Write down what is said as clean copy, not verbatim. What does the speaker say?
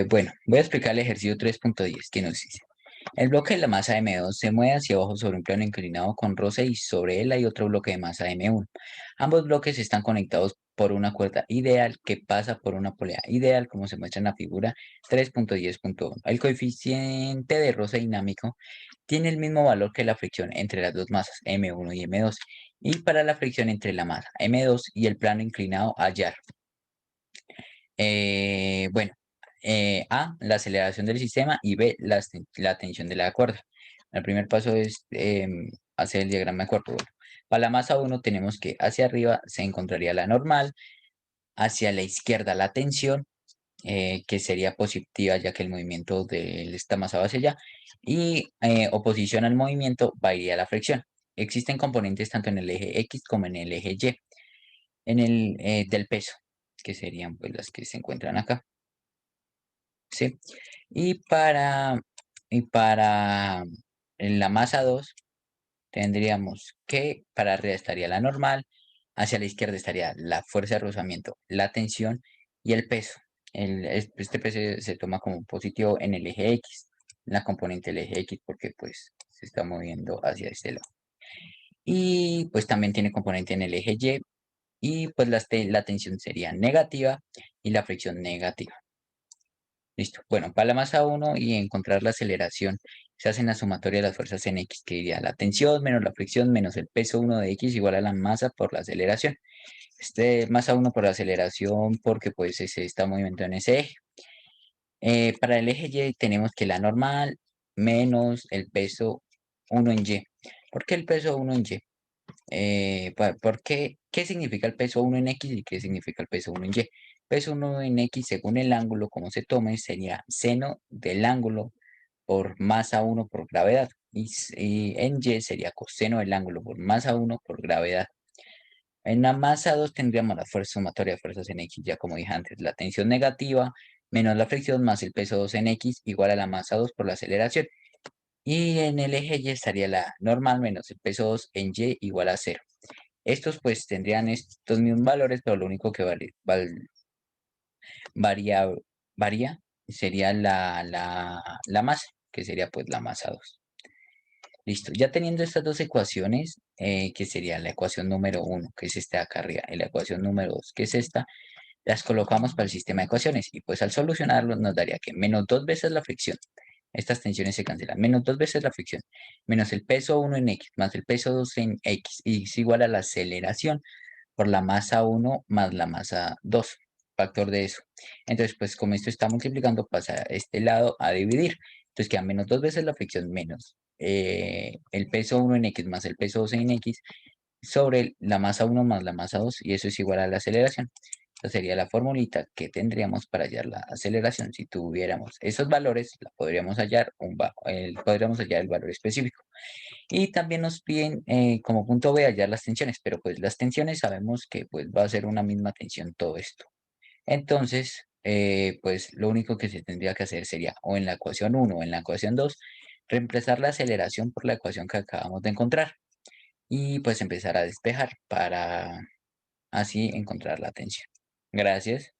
Bueno, voy a explicar el ejercicio 3.10 que nos dice. El bloque de la masa M2 se mueve hacia abajo sobre un plano inclinado con roce y sobre él hay otro bloque de masa M1. Ambos bloques están conectados por una cuerda ideal que pasa por una polea ideal, como se muestra en la figura 3.10.1. El coeficiente de roce dinámico tiene el mismo valor que la fricción entre las dos masas M1 y M2. Y para la fricción entre la masa M2 y el plano inclinado, hallar. Bueno, A, la aceleración del sistema y B, la tensión de la cuerda. El primer paso es hacer el diagrama de cuerpo. Bueno, para la masa 1 tenemos que hacia arriba se encontraría la normal, hacia la izquierda la tensión, que sería positiva ya que el movimiento de esta masa va hacia allá, y oposición al movimiento va a ir a la fricción. Existen componentes tanto en el eje X como en el eje Y, en el del peso, que serían pues las que se encuentran acá. ¿Sí? Y para la masa 2 tendríamos que para arriba estaría la normal, hacia la izquierda estaría la fuerza de rozamiento, la tensión y el peso. Este peso se toma como positivo en el eje X, la componente del eje X, porque pues se está moviendo hacia este lado. Y pues también tiene componente en el eje Y, y pues la tensión sería negativa y la fricción negativa. Listo. Bueno, para la masa 1 y encontrar la aceleración, se hace la sumatoria de las fuerzas en X, que iría la tensión menos la fricción menos el peso 1 de X igual a la masa por la aceleración. Masa 1 por la aceleración porque pues se está moviendo en ese eje. Para el eje Y tenemos que la normal menos el peso 1 en Y. ¿Por qué el peso 1 en Y? ¿Por qué significa el peso 1 en X y qué significa el peso 1 en Y? Peso 1 en X, según el ángulo, como se tome, sería seno del ángulo por masa 1 por gravedad. Y en Y sería coseno del ángulo por masa 1 por gravedad. En la masa 2 tendríamos la fuerza sumatoria de fuerzas en X, ya como dije antes, la tensión negativa menos la fricción más el peso 2 en X igual a la masa 2 por la aceleración. Y en el eje Y estaría la normal menos el peso 2 en Y igual a cero. Estos pues tendrían estos mismos valores, pero lo único que varía, varía sería la masa, que sería pues la masa 2. Listo, ya teniendo estas dos ecuaciones, que sería la ecuación número 1, que es esta de acá arriba, y la ecuación número 2, que es esta, las colocamos para el sistema de ecuaciones y pues al solucionarlo nos daría que menos 2 veces la fricción. Estas tensiones se cancelan. Menos 2 veces la fricción, menos el peso 1 en X, más el peso 2 en X, y es igual a la aceleración por la masa 1 más la masa 2, factor de eso. Entonces, pues como esto está multiplicando, pasa a este lado a dividir. Entonces queda menos 2 veces la fricción menos el peso 1 en X más el peso 2 en X sobre la masa 1 más la masa 2, y eso es igual a la aceleración. Esa sería la formulita que tendríamos para hallar la aceleración. Si tuviéramos esos valores, podríamos hallar el valor específico. Y también nos piden como punto B hallar las tensiones, pero pues las tensiones sabemos que pues va a ser una misma tensión todo esto. Entonces, pues lo único que se tendría que hacer sería o en la ecuación 1 o en la ecuación 2 reemplazar la aceleración por la ecuación que acabamos de encontrar y pues empezar a despejar para así encontrar la tensión. Gracias.